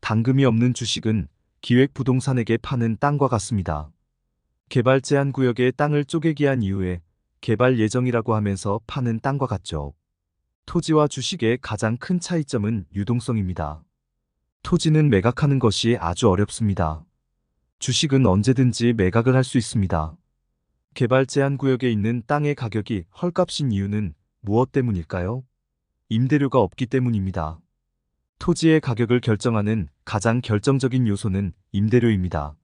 당금이 없는 주식은 기획부동산에게 파는 땅과 같습니다. 개발 제한 구역의 땅을 쪼개기 한 이후에 개발 예정이라고 하면서 파는 땅과 같죠. 토지와 주식의 가장 큰 차이점은 유동성입니다. 토지는 매각하는 것이 아주 어렵습니다. 주식은 언제든지 매각을 할 수 있습니다. 개발 제한 구역에 있는 땅의 가격이 헐값인 이유는 무엇 때문일까요? 임대료가 없기 때문입니다. 토지의 가격을 결정하는 가장 결정적인 요소는 임대료입니다.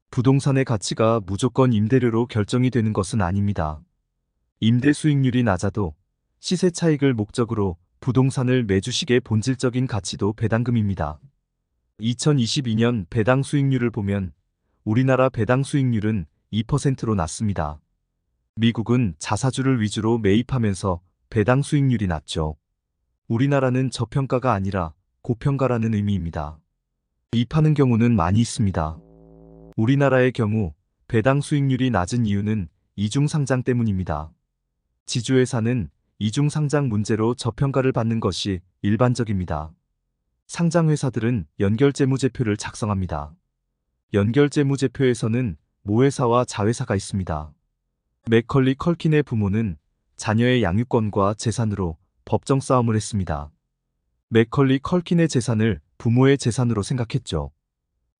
부동산의 가치가 무조건 임대료로 결정이 되는 것은 아닙니다. 임대 수익률이 낮아도 시세 차익을 목적으로 부동산을 매주식의 본질적인 가치도 배당금입니다. 2022년 배당 수익률을 보면 우리나라 배당 수익률은 2%로 낮습니다. 미국은 자사주를 위주로 매입하면서 배당 수익률이 낮죠. 우리나라는 저평가가 아니라 고평가라는 의미입니다. 매입하는 경우는 많이 있습니다. 우리나라의 경우 배당 수익률이 낮은 이유는 이중상장 때문입니다. 지주회사는 이중상장 문제로 저평가를 받는 것이 일반적입니다. 상장회사들은 연결재무제표를 작성합니다. 연결재무제표에서는 모회사와 자회사가 있습니다. 맥컬리 컬킨의 부모는 자녀의 양육권과 재산으로 법정 싸움을 했습니다. 맥컬리 컬킨의 재산을 부모의 재산으로 생각했죠.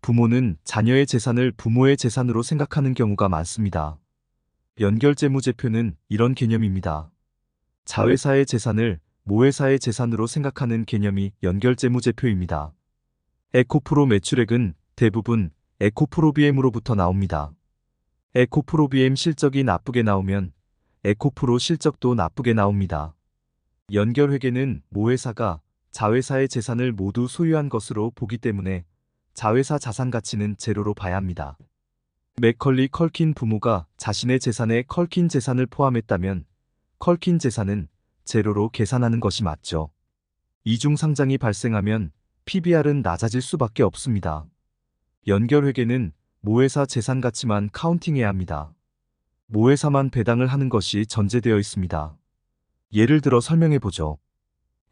부모는 자녀의 재산을 부모의 재산으로 생각하는 경우가 많습니다. 연결재무제표는 이런 개념입니다. 자회사의 재산을 모회사의 재산으로 생각하는 개념이 연결재무제표입니다. 에코프로 매출액은 대부분 에코프로비엠으로부터 나옵니다. 에코프로비엠 실적이 나쁘게 나오면 에코프로 실적도 나쁘게 나옵니다. 연결회계는 모회사가 자회사의 재산을 모두 소유한 것으로 보기 때문에 자회사 자산 가치는 제로로 봐야 합니다. 맥컬리 컬킨 부모가 자신의 재산에 컬킨 재산을 포함했다면 컬킨 재산은 제로로 계산하는 것이 맞죠. 이중상장이 발생하면 PBR은 낮아질 수밖에 없습니다. 연결회계는 모회사 재산 가치만 카운팅해야 합니다. 모회사만 배당을 하는 것이 전제되어 있습니다. 예를 들어 설명해보죠.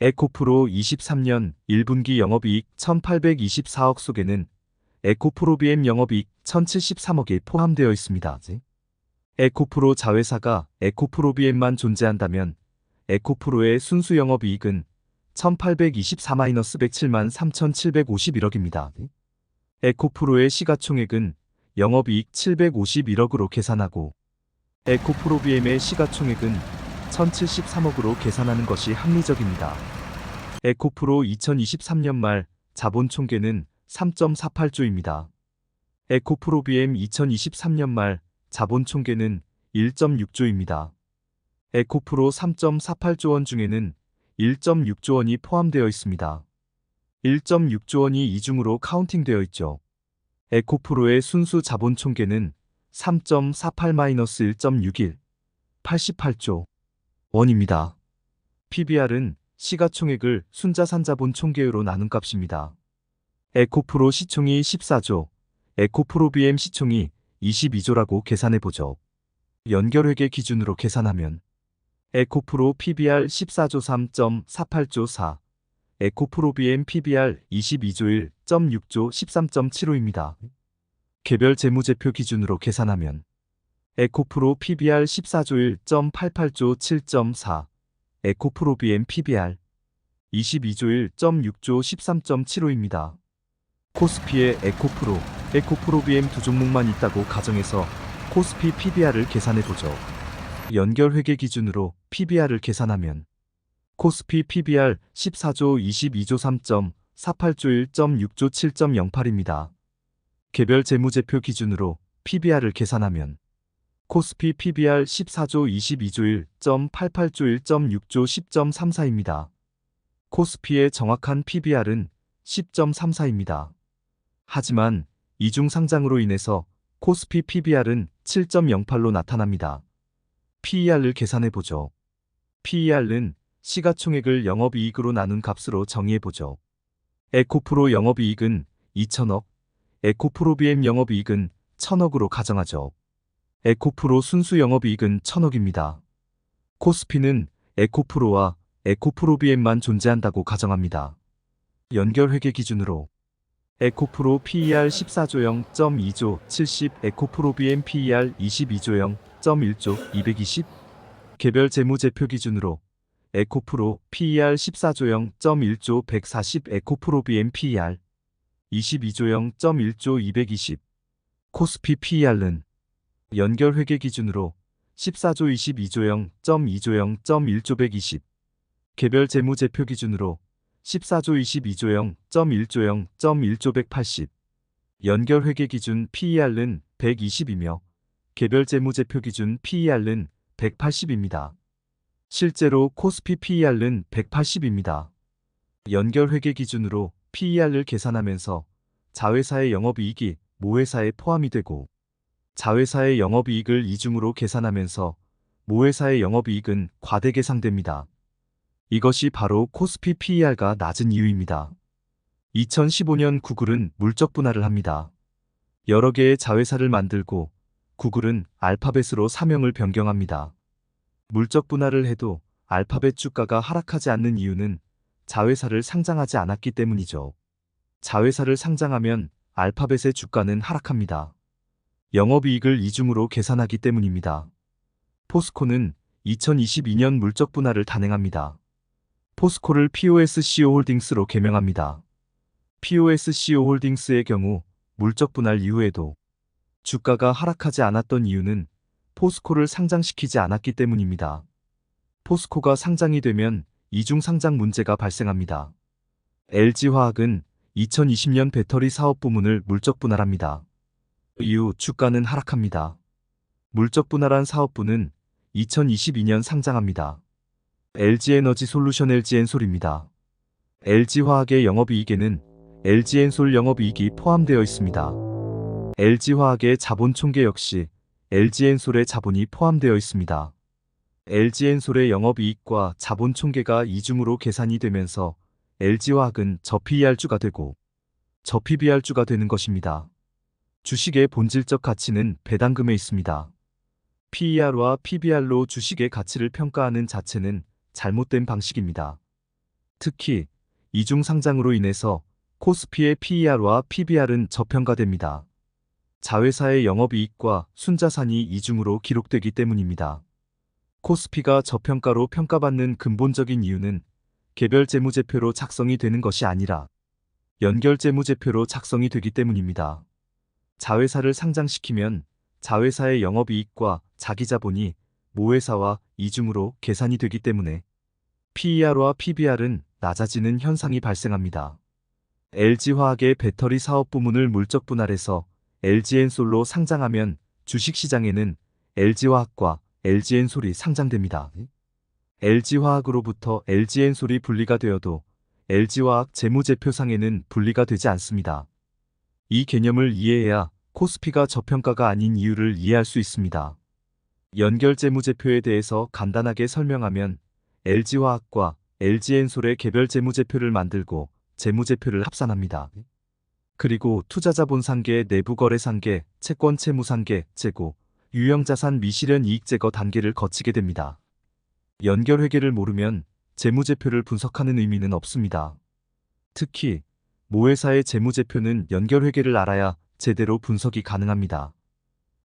에코프로 23년 1분기 영업이익 1824억 속에는 에코프로비엠 영업이익 1073억이 포함되어 있습니다. 에코프로 자회사가 에코프로비엠만 존재한다면 에코프로의 순수 영업이익은 1824-107만 3751억입니다. 에코프로의 시가총액은 영업이익 751억으로 계산하고 에코프로비엠의 시가총액은 1073억으로 계산하는 것이 합리적입니다. 에코프로 2023년 말 자본총계는 3.48조입니다. 에코프로비엠 2023년 말 자본총계는 1.6조입니다. 에코프로 3.48조 원 중에는 1.6조 원이 포함되어 있습니다. 1.6조 원이 이중으로 카운팅되어 있죠. 에코프로의 순수 자본총계는 3.48-1.61, 88조 원입니다. PBR은 시가총액을 순자산자본 총계율로 나눈 값입니다. 에코프로 시총이 14조, 에코프로비엠 시총이 22조라고 계산해보죠. 연결회계 기준으로 계산하면 에코프로 PBR 14조 3.48조 4, 에코프로비엠 PBR 22조 1.6조 13.75입니다. 개별 재무제표 기준으로 계산하면 에코프로 PBR 14조 1.88조 7.4, 에코프로비엠 PBR 22조 1.6조 13.75입니다. 코스피의 에코프로, 에코프로비엠 두 종목만 있다고 가정해서 코스피 PBR을 계산해보죠. 연결회계 기준으로 PBR을 계산하면 코스피 PBR 14조 22조 3.48조 1.6조 7.08입니다. 개별 재무제표 기준으로 PBR을 계산하면 코스피 PBR 14조 22조 1.88조 1.6조 10.34입니다. 코스피의 정확한 PBR은 10.34입니다. 하지만 이중상장으로 인해서 코스피 PBR은 7.08로 나타납니다. PER를 계산해보죠. PER는 시가총액을 영업이익으로 나눈 값으로 정의해보죠. 에코프로 영업이익은 2천억, 에코프로비엠 영업이익은 1,000억으로 가정하죠. 에코프로 순수 영업이익은 1,000억입니다. 코스피는 에코프로와 에코프로비엠만 존재한다고 가정합니다. 연결회계 기준으로 에코프로 PER 14조 0.2조 70, 에코프로 BM PER 22조 0.1조 220. 개별 재무제표 기준으로 에코프로 PER 14조 0.1조 140, 에코프로 BM PER 22조 0.1조 220. 코스피 PER는 연결회계 기준으로 14조 22조 0.2조 0.1조 120. 개별 재무제표 기준으로 14조 22조 0.1조 0.1조 180. 연결회계 기준 PER는 120이며 개별 재무제표 기준 PER는 180입니다. 실제로 코스피 PER는 180입니다. 연결회계 기준으로 PER을 계산하면서 자회사의 영업이익이 모회사에 포함이 되고 자회사의 영업이익을 이중으로 계산하면서 모회사의 영업이익은 과대계상됩니다. 이것이 바로 코스피 PER가 낮은 이유입니다. 2015년 구글은 물적 분할을 합니다. 여러 개의 자회사를 만들고 구글은 알파벳으로 사명을 변경합니다. 물적 분할을 해도 알파벳 주가가 하락하지 않는 이유는 자회사를 상장하지 않았기 때문이죠. 자회사를 상장하면 알파벳의 주가는 하락합니다. 영업이익을 이중으로 계산하기 때문입니다. 포스코는 2022년 물적 분할을 단행합니다. 포스코를 POSCO 홀딩스로 개명합니다. POSCO 홀딩스의 경우 물적 분할 이후에도 주가가 하락하지 않았던 이유는 포스코를 상장시키지 않았기 때문입니다. 포스코가 상장이 되면 이중 상장 문제가 발생합니다. LG화학은 2020년 배터리 사업 부문을 물적 분할합니다. 이후 주가는 하락합니다. 물적 분할한 사업부는 2022년 상장합니다. LG에너지솔루션 LG엔솔입니다. LG화학의 영업이익에는 LG엔솔 영업이익이 포함되어 있습니다. LG화학의 자본 총계 역시 LG엔솔의 자본이 포함되어 있습니다. LG엔솔의 영업이익과 자본 총계가 이중으로 계산이 되면서 LG화학은 저PER주가 되고 저PBR주가 되는 것입니다. 주식의 본질적 가치는 배당금에 있습니다. PER와 PBR로 주식의 가치를 평가하는 자체는 잘못된 방식입니다. 특히 이중 상장으로 인해서 코스피의 PER와 PBR은 저평가됩니다. 자회사의 영업이익과 순자산이 이중으로 기록되기 때문입니다. 코스피가 저평가로 평가받는 근본적인 이유는 개별 재무제표로 작성이 되는 것이 아니라 연결 재무제표로 작성이 되기 때문입니다. 자회사를 상장시키면 자회사의 영업이익과 자기자본이 모회사와 이중으로 계산이 되기 때문에 PER와 PBR은 낮아지는 현상이 발생합니다. LG화학의 배터리 사업 부문을 물적 분할해서 LG엔솔로 상장하면 주식시장에는 LG화학과 LG엔솔이 상장됩니다. LG화학으로부터 LG엔솔이 분리가 되어도 LG화학 재무제표상에는 분리가 되지 않습니다. 이 개념을 이해해야 코스피가 저평가가 아닌 이유를 이해할 수 있습니다. 연결 재무제표에 대해서 간단하게 설명하면 LG화학과 LG엔솔의 개별 재무제표를 만들고 재무제표를 합산합니다. 그리고 투자자본상계, 내부거래상계, 채권채무상계, 재고, 유형자산 미실현 이익제거 단계를 거치게 됩니다. 연결회계를 모르면 재무제표를 분석하는 의미는 없습니다. 특히 모회사의 재무제표는 연결회계를 알아야 제대로 분석이 가능합니다.